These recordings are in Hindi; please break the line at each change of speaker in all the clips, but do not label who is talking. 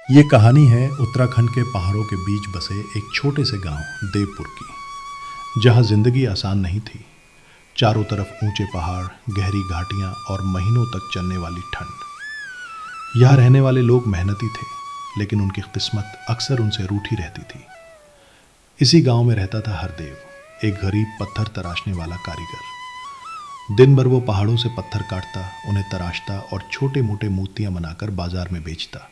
ये कहानी है उत्तराखंड के पहाड़ों के बीच बसे एक छोटे से गांव देवपुर की, जहां जिंदगी आसान नहीं थी। चारों तरफ ऊंचे पहाड़, गहरी घाटियां और महीनों तक चलने वाली ठंड। यहाँ रहने वाले लोग मेहनती थे, लेकिन उनकी किस्मत अक्सर उनसे रूठी रहती थी। इसी गांव में रहता था हरदेव, एक गरीब पत्थर तराशने वाला कारीगर। दिन भर वो पहाड़ों से पत्थर काटता, उन्हें तराशता और छोटे मोटे मूर्तियां बनाकर बाजार में बेचता।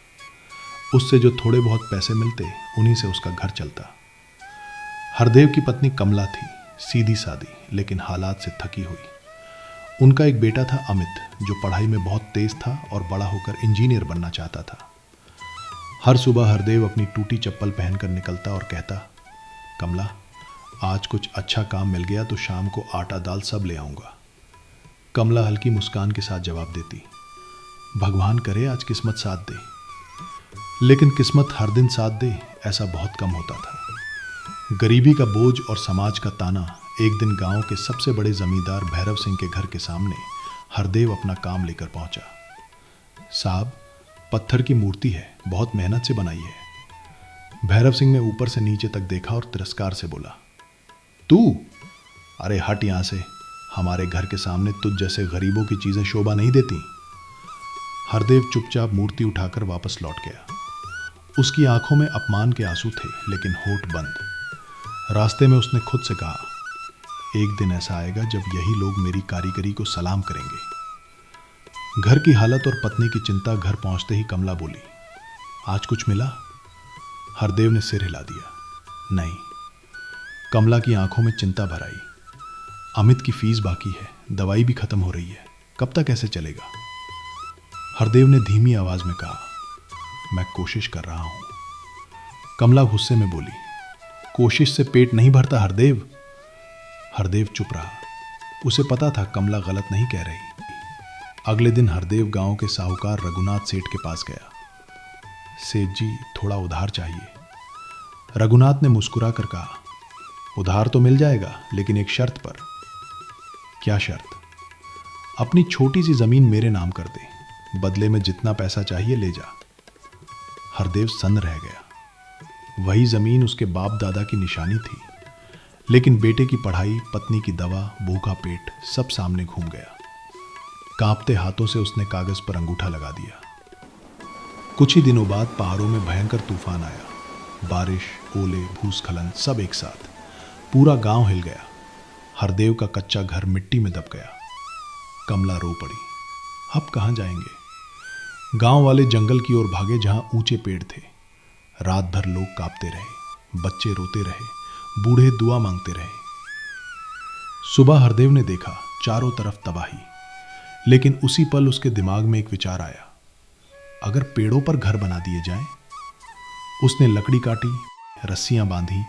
उससे जो थोड़े बहुत पैसे मिलते, उन्हीं से उसका घर चलता। हरदेव की पत्नी कमला थी, सीधी सादी लेकिन हालात से थकी हुई। उनका एक बेटा था अमित, जो पढ़ाई में बहुत तेज था और बड़ा होकर इंजीनियर बनना चाहता था। हर सुबह हरदेव अपनी टूटी चप्पल पहनकर निकलता और कहता, कमला, आज कुछ अच्छा काम मिल गया तो शाम को आटा दाल सब ले आऊंगा। कमला हल्की मुस्कान के साथ जवाब देती, भगवान करे आज किस्मत साथ दे। लेकिन किस्मत हर दिन साथ दे, ऐसा बहुत कम होता था। गरीबी का बोझ और समाज का ताना एक दिन गांव के सबसे बड़े जमींदार भैरव सिंह के घर के सामने हरदेव अपना काम लेकर पहुंचा। साहब, पत्थर की मूर्ति है, बहुत मेहनत से बनाई है। भैरव सिंह ने ऊपर से नीचे तक देखा और तिरस्कार से बोला, तू? अरे हट यहां से, हमारे घर के सामने तुझ जैसे गरीबों की चीजें शोभा नहीं देती। हरदेव चुपचाप मूर्ति उठाकर वापस लौट गया। उसकी आंखों में अपमान के आंसू थे, लेकिन होठ बंद। रास्ते में उसने खुद से कहा, एक दिन ऐसा आएगा जब यही लोग मेरी कारीगरी को सलाम करेंगे। घर की हालत और पत्नी की चिंता घर पहुंचते ही कमला बोली, आज कुछ मिला? हरदेव ने सिर हिला दिया, नहीं। कमला की आंखों में चिंता भर आई। अमित की फीस बाकी है, दवाई भी खत्म हो रही है, कब तक ऐसे चलेगा? हरदेव ने धीमी आवाज में कहा, मैं कोशिश कर रहा हूं। कमला गुस्से में बोली, कोशिश से पेट नहीं भरता हरदेव। हरदेव चुप रहा। उसे पता था कमला गलत नहीं कह रही। अगले दिन हरदेव गांव के साहूकार रघुनाथ सेठ के पास गया। सेठ जी, थोड़ा उधार चाहिए। रघुनाथ ने मुस्कुरा कर कहा, उधार तो मिल जाएगा, लेकिन एक शर्त पर। क्या शर्त? अपनी छोटी सी जमीन मेरे नाम कर दे, बदले में जितना पैसा चाहिए ले जा। हरदेव सन्न रह गया। वही जमीन उसके बाप दादा की निशानी थी, लेकिन बेटे की पढ़ाई, पत्नी की दवा, भूखा पेट सब सामने घूम गया। कांपते हाथों से उसने कागज पर अंगूठा लगा दिया। कुछ ही दिनों बाद पहाड़ों में भयंकर तूफान आया। बारिश, ओले, भूस्खलन सब एक साथ। पूरा गांव हिल गया। हरदेव का कच्चा घर मिट्टी में दब गया। कमला रो पड़ी, अब कहां जाएंगे? गांव वाले जंगल की ओर भागे, जहां ऊंचे पेड़ थे। रात भर लोग कांपते रहे, बच्चे रोते रहे, बूढ़े दुआ मांगते रहे। सुबह हरदेव ने देखा चारों तरफ तबाही, लेकिन उसी पल उसके दिमाग में एक विचार आया, अगर पेड़ों पर घर बना दिए जाएं। उसने लकड़ी काटी, रस्सियां बांधी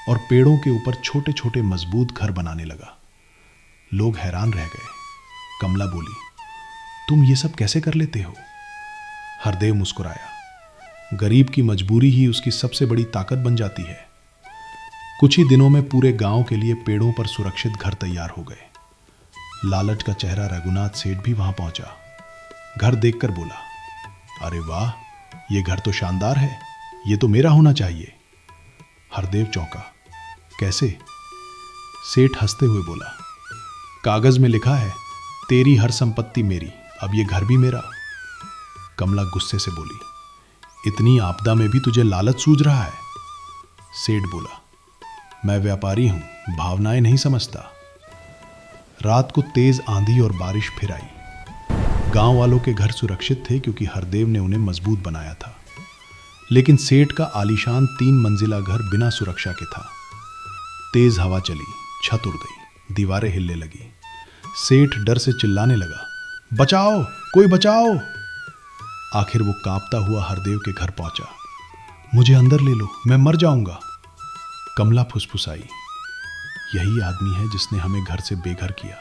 और पेड़ों के ऊपर छोटे छोटे मजबूत घर बनाने लगा। लोग हैरान रह गए। कमला बोली, तुम ये सब कैसे कर लेते हो? हरदेव मुस्कुराया, गरीब की मजबूरी ही उसकी सबसे बड़ी ताकत बन जाती है। कुछ ही दिनों में पूरे गांव के लिए पेड़ों पर सुरक्षित घर तैयार हो गए। लालच का चेहरा रघुनाथ सेठ भी वहां पहुंचा। घर देखकर बोला, अरे वाह, ये घर तो शानदार है, ये तो मेरा होना चाहिए। हरदेव चौंका, कैसे? सेठ हंसते हुए बोला, कागज में लिखा है, तेरी हर संपत्ति मेरी, अब ये घर भी मेरा। कमला गुस्से से बोली, इतनी आपदा में भी तुझे लालच सूझ रहा है? सेठ बोला, मैं व्यापारी हूं, भावनाएं नहीं समझता। रात को तेज आंधी और बारिश फिर आई। गांव वालों के घर सुरक्षित थे क्योंकि हरदेव ने उन्हें मजबूत बनाया था, लेकिन सेठ का आलीशान 3 मंजिला घर बिना सुरक्षा के था। तेज हवा चली, छत उड़ गई, दीवारें हिलने लगी। सेठ डर से चिल्लाने लगा, बचाओ, कोई बचाओ। आखिर वो कांपता हुआ हरदेव के घर पहुंचा। मुझे अंदर ले लो, मैं मर जाऊंगा। कमला फुसफुसाई, यही आदमी है जिसने हमें घर से बेघर किया।